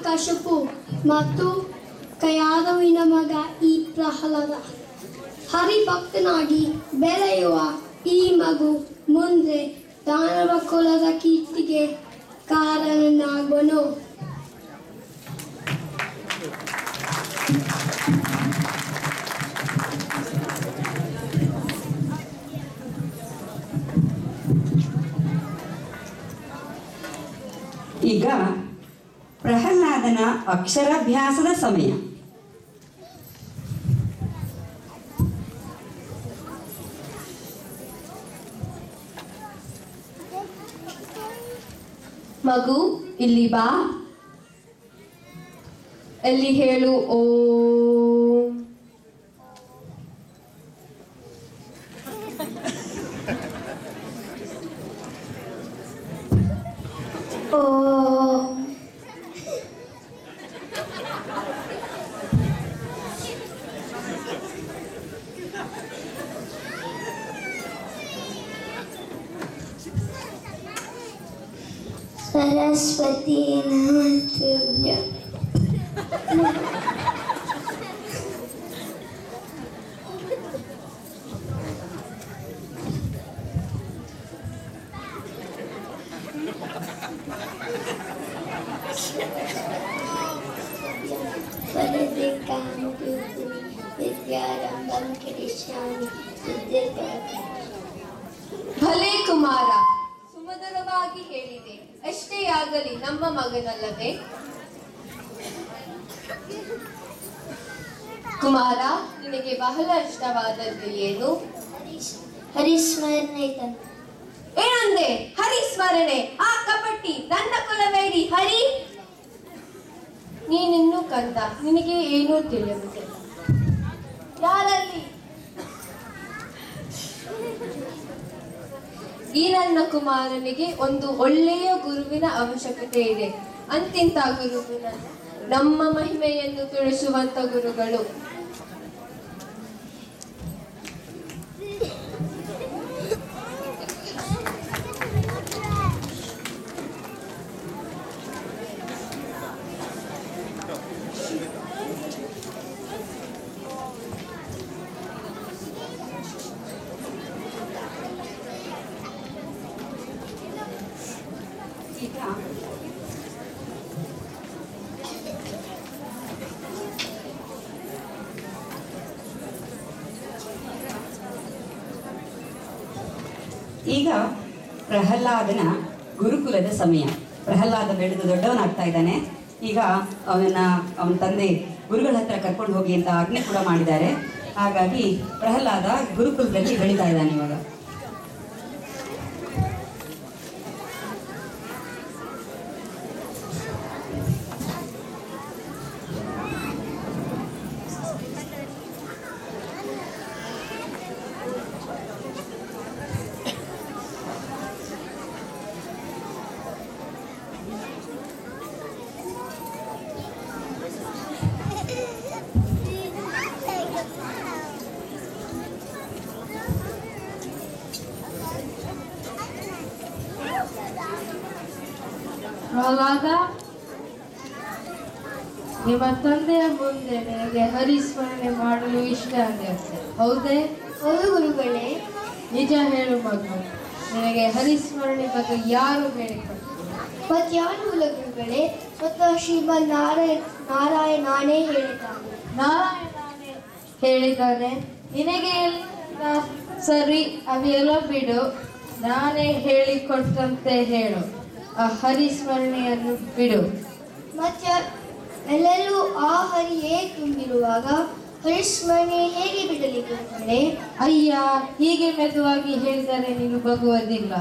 ಕಶಪು ಮತ್ತು ಕಯಾದವಿನ ಮಗ ಈ ಪ್ರಹ್ಲಾದ. ಹರಿಭಕ್ತನಾಗಿ ಬೆಳೆಯುವ ಈ ಮಗು ಮುಂದೆ ದಾನವ ಕುಲದ ಕೀರ್ತಿಗೆ ಕಾರಣನಾಗುವನು. ಈಗ ಪ್ರಹ್ಲಾದನ ಅಕ್ಷರಾಭ್ಯಾಸದ ಸಮಯ. ಮಗು ಇಲ್ಲಿ ಬಾ. ಎಲ್ಲಿ ಹೇಳು ಓಂ. सरस्वती नमस्तुभ्य. विद्यारंभं करिष्यामि ಭಲೇ ಕುಮಾರ, ಸುಮಧುರವಾಗಿ ಹೇಳಿದೆ. ಅಷ್ಟೇ ಆಗಲಿ, ನಮ್ಮ ಮಗನಲ್ಲವೇ? ಕುಮಾರ, ನಿನಗೆ ಬಹಳ ಇಷ್ಟವಾದದ್ದು ಏನು? ಹರಿಸ್ಮರಣೆ. ಏನಂದೆ? ಹರಿಸ್ಮರಣೆ? ಆ ಕಪಟಿ ನನ್ನ ಕುಲವೇರಿ ಹರಿ. ನೀನಿನ್ನೂ ಕಂದ, ನಿನಗೆ ಏನೂ ತಿಳಿಯುವುದಿಲ್ಲ. ಯಾರಲ್ಲಿ ಈ ನನ್ನ ಕುಮಾರನಿಗೆ ಒಂದು ಒಳ್ಳೆಯ ಗುರುವಿನ ಅವಶ್ಯಕತೆ ಇದೆ. ಅಂತಿಂತ ಗುರುವಿನ ನಮ್ಮ ಮಹಿಮೆಯನ್ನು ತಿಳಿಸುವಂತ ಗುರುಗಳು. ಈಗ ಪ್ರಹ್ಲಾದನ ಗುರುಕುಲದ ಸಮಯ. ಪ್ರಹ್ಲಾದ ಬೆಳೆದು ದೊಡ್ಡವನಾಗ್ತಾ ಇದ್ದಾನೆ. ಈಗ ಅವನ ತಂದೆ ಗುರುಗಳ ಹತ್ರ ಕರ್ಕೊಂಡು ಹೋಗಿ ಅಂತ ಆಜ್ಞೆ ಕೂಡ ಮಾಡಿದ್ದಾರೆ. ಹಾಗಾಗಿ ಪ್ರಹ್ಲಾದ ಗುರುಕುಲದಲ್ಲಿ ಬೆಳೀತಾ ಇದ್ದಾನೆ ಇವಾಗ. ಪ್ರಹ್ಲಾದ, ನಿಮ್ಮ ತಂದೆಯ ಮುಂದೆ ನಿನಗೆ ಹರಿಸ್ಮರಣೆ ಮಾಡಲು ಇಷ್ಟ ಆಗುತ್ತೆ, ಹೌದೇ? ಹೌದು ಗುರುಗಳೇ. ನಿಜ ಹೇಳು ಮಗು, ನಿನಗೆ ಹರಿಸ್ಮರಣೆ ಬಗ್ಗೆ ಯಾರು ಹೇಳಿಕೊಟ್ಟರು? ಮತ್ಯಾನುಕೂಲ ಗುರುಗಳೇ, ಸ್ವತಃ ಶ್ರೀಮನ್ ನಾರಾಯಣನೇ ಹೇಳಿದ್ದಾನೆ. ನಾರಾಯಣನೇ ಹೇಳಿದ್ದಾನೆ? ನಿನಗೆ ಎಲ್ಲ ಸರಿ, ಅವೆಲ್ಲ ಬಿಡು. ನಾನೇ ಹೇಳಿಕೊಟ್ಟಂತೆ ಹೇಳು. ಆ ಹರಿಸ್ಮರಣೆಯನ್ನು ಬಿಡು. ಮತ್ತೆ ಎಲ್ಲರೂ ಆ ಹರಿಯೇ ತುಂಬಿರುವಾಗ ಹರಿಸ್ಮರಣೆ ಹೇಗೆ ಬಿಡಲಿ ಗುರುಗಳೇ? ಅಯ್ಯ, ಹೀಗೆ ಮೆದುವಾಗಿ ಹೇಳಿದರೆ ನೀನು ಬಗುವುದಿಲ್ಲ.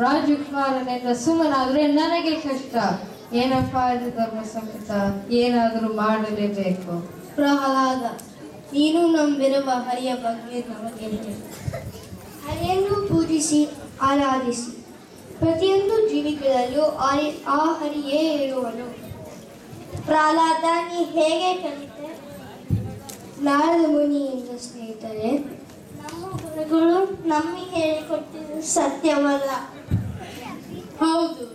ರಾಜಕುಮಾರನೆಂದ ಸುಮ್ಮನಾದ್ರೆ ನನಗೆ ಕಷ್ಟ. ಏನಪ್ಪ ಇದು ಧರ್ಮ ಸಂಕಟ, ಏನಾದರೂ ಮಾಡಲೇಬೇಕು. ಪ್ರಹ್ಲಾದ, ನೀನು ನಂಬಿರುವ ಹರಿಯ ಬಗ್ಗೆ ನಮಗೆ ಹೇಳು. ಹರಿಯನ್ನು ಪೂಜಿಸಿ ಆರಾಧಿಸಿ. ಪ್ರತಿಯೊಂದು ಜೀವಿಗಳಲ್ಲೂ ಆ ಹರಿಯೇ ಇರುವನು. ಪ್ರಹ್ಲಾದ, ನೀ ಹೇಗೆ ಕಲಿತೆ? ನಾರದ ಮುನಿಯಿಂದ ಸ್ನೇಹಿತರೆ. ನಮ್ಮ ಗುರುಗಳು ನಮಗೆ ಹೇಳಿಕೊಟ್ಟಿದ್ದು ಸತ್ಯವಲ್ಲ. ಹೌದು,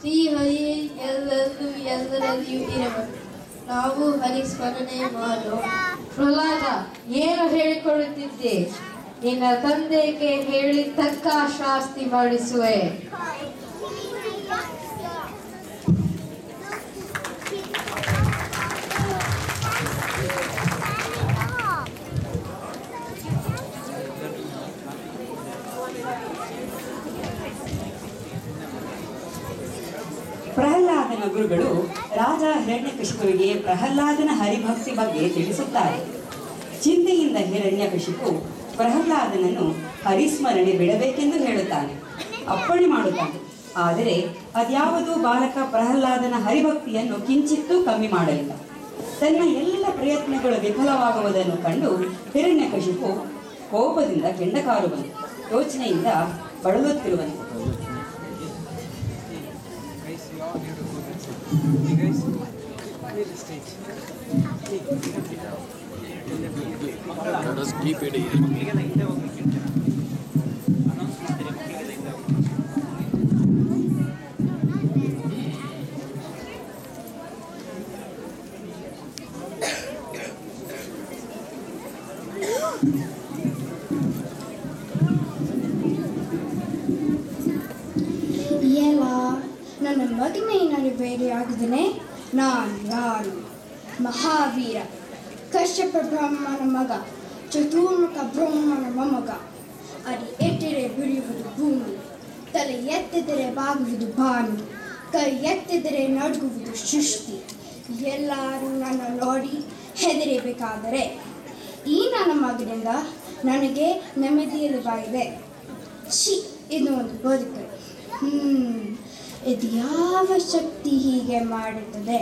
ಶ್ರೀಹರಿಯೇ ಎಲ್ಲರಲ್ಲೂ ಎಲ್ಲರಲ್ಲಿಯೂ ಇರಬೇಕು. ನಾವು ಹರಿಸ್ಮರಣೆ ಮಾಡೋಣ. ಪ್ರಹ್ಲಾದ, ಏನು ಹೇಳಿಕೊಳ್ಳುತ್ತಿದ್ದೆ? ನಿನ್ನ ತಂದೆಗೆ ಹೇಳಿ ತಕ್ಕ ಶಾಸ್ತಿ ಮಾಡಿಸುವೆ. ಪ್ರಹ್ಲಾದನ ಗುರುಗಳು ರಾಜ ಹಿರಣ್ಯಕಶಿಪುವಿಗೆ ಪ್ರಹ್ಲಾದನ ಹರಿಭಕ್ತಿ ಬಗ್ಗೆ ತಿಳಿಸುತ್ತಾರೆ. ಚಿಂತೆಯಿಂದ ಹಿರಣ್ಯಕಶಿಪು ಪ್ರಹ್ಲಾದನನ್ನು ಹರಿಸ್ಮರಣೆ ಬಿಡಬೇಕೆಂದು ಹೇಳುತ್ತಾನೆ, ಅಪ್ಪಣೆ ಮಾಡುತ್ತಾನೆ. ಆದರೆ ಅದ್ಯಾವುದೂ ಬಾಲಕ ಪ್ರಹ್ಲಾದನ ಹರಿಭಕ್ತಿಯನ್ನು ಕಿಂಚಿತ್ತೂ ಕಮ್ಮಿ ಮಾಡಲಿಲ್ಲ. ತನ್ನ ಎಲ್ಲ ಪ್ರಯತ್ನಗಳು ವಿಫಲವಾಗುವುದನ್ನು ಕಂಡು ಹಿರಣ್ಯಕಶಿಪು ಕೋಪದಿಂದ ಕೆಂಡಕಾರುವನು, ಯೋಚನೆಯಿಂದ ಬಳಲುತ್ತಿರುವನು. ಎಲ್ಲ ನನ್ನ ಮಗನೇ ನಾನು ಬೇರೆಯಾಗಿದ್ದೇನೆ. ನಾನು ಯಾರು? ಮಹಾವೀರ, ಕಶ್ಯಪ ಬ್ರಹ್ಮನ ಮಗ, ಚತುರ್ಮುಖ ಬ್ರಹ್ಮನ ಮೊಮ್ಮಗ. ಅಡಿ ಎತ್ತರೆ ಬಿಳಿಯುವುದು ಭೂಮಿ, ತಲೆ ಎತ್ತಿದರೆ ಬಾಗುವುದು ಭಾನು, ಕೈ ಎತ್ತಿದರೆ ನಡುಗುವುದು ಸೃಷ್ಟಿ. ಎಲ್ಲರೂ ನನ್ನ ನೋಡಿ ಹೆದರಬೇಕಾದರೆ ಈ ನನ್ನ ಮಗನಿಂದ ನನಗೆ ನೆಮ್ಮದಿಯಿಲ್ಲವಾಗಿದೆ. ಇದು ಒಂದು ಬದುಕು. ಇದು ಯಾವ ಶಕ್ತಿ ಹೀಗೆ ಮಾಡುತ್ತದೆ?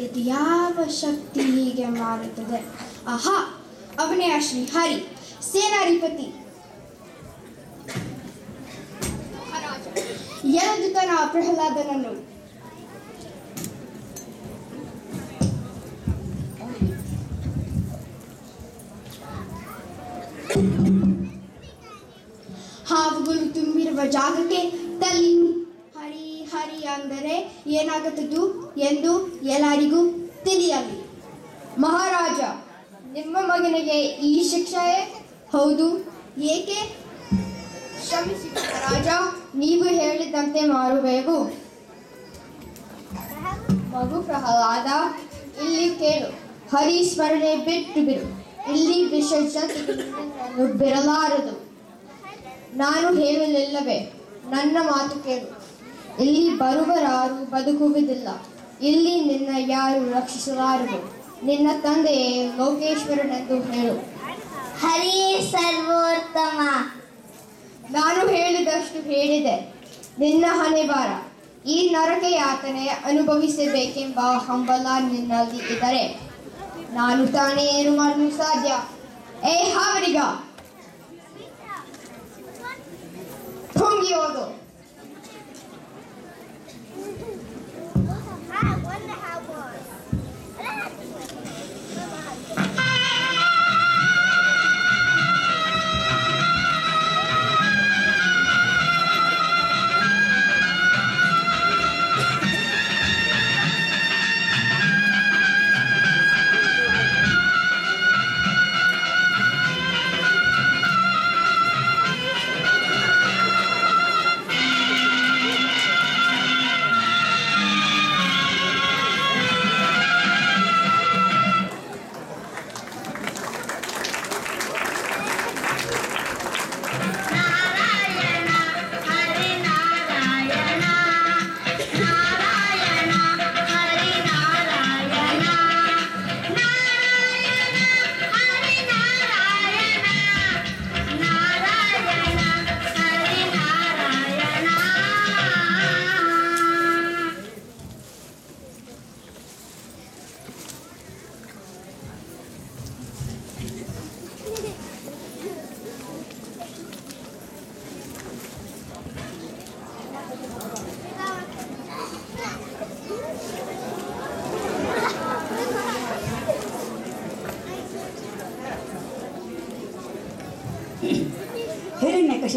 ಇದು ಯಾವ ಶಕ್ತಿ ಹೀಗೆ ಮಾಡುತ್ತದೆ? ಆಹಾ, ಅವನೇ ಆ ಶ್ರೀ ಹರಿ, ಸೇನಾಧಿಪತಿ. ಎಳೆದು ತನ್ನ ಪ್ರಹ್ಲಾದನನ್ನು ಹಾವುಗಳು ತುಂಬಿರುವ ಜಾಗಕ್ಕೆ ತಲ್ಲಿ ಹರಿ ಹರಿ ಅಂದರೆ ಏನಾಗುತ್ತದು ಎಂದು ಎಲ್ಲರಿಗೂ ತಿಳಿಯಲಿ. ಮಹಾರಾಜ, ನಿಮ್ಮ ಮಗನಿಗೆ ಈ ಶಿಕ್ಷೆ? ಹೌದು, ಏಕೆ? ಕ್ಷಮಿಸಿ ಮಹಾರಾಜ, ನೀವು ಹೇಳಿದಂತೆ ಮಾಡುವೆವು. ಮಗು ಪ್ರಹ್ಲಾದ, ಇಲ್ಲಿ ಕೇಳು. ಹರಿ ಸ್ಮರಣೆ ಬಿಟ್ಟು ಬಿಡು. ಇಲ್ಲಿ ವಿಸರ್ಜನೆಯನ್ನು ಬಿಡಲಾರದು. ನಾನು ಹೇಳಲಿಲ್ಲವೇ? ನನ್ನ ಮಾತು ಕೇಳು. ಇಲ್ಲಿ ಬರುವರಾರು ಬದುಕುವುದಿಲ್ಲ. ಇಲ್ಲಿ ನಿನ್ನ ಯಾರು ರಕ್ಷಿಸಲಾರರು. ನಿನ್ನ ತಂದೆಯೇ ಲೋಕೇಶ್ವರನೆಂದು ಹೇಳು. ಹರಿಯೇ ಸರ್ವೋತ್ತಮ. ನಾನು ಹೇಳಿದಷ್ಟು ಹೇಳಿದೆ. ನಿನ್ನ ಹಣೆಬಾರ. ಈ ನರಕ ಯಾತನೆ ಅನುಭವಿಸಬೇಕೆಂಬ ಹಂಬಲ ನಿನ್ನಲ್ಲಿ ಇದ್ದರೆ ನಾನು ತಾನೇ ಏನು ಮಾಡಲು ಸಾಧ್ಯ? ಏ ಹಾವರಿಗ, ಹೊಂಗಿ ಹೋಗು.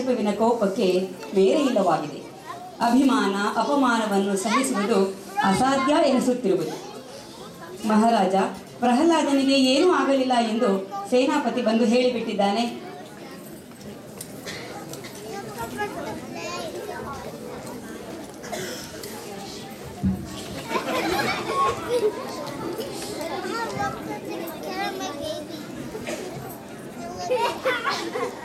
ಹಿರಣ್ಯಕಶಿಪುವಿನ ಕೋಪಕ್ಕೆ ಮೇರೆ ಇಲ್ಲವಾಗಿದೆ. ಅಭಿಮಾನ ಅಪಮಾನವನ್ನು ಸಹಿಸುವುದು ಅಸಾಧ್ಯ ಎನಿಸುತ್ತಿರುವುದು. ಮಹಾರಾಜ, ಪ್ರಹ್ಲಾದನಿಗೆ ಏನೂ ಆಗಲಿಲ್ಲ ಎಂದು ಸೇನಾಪತಿ ಬಂದು ಹೇಳಿಬಿಟ್ಟಿದ್ದಾನೆ. Ha ha ha!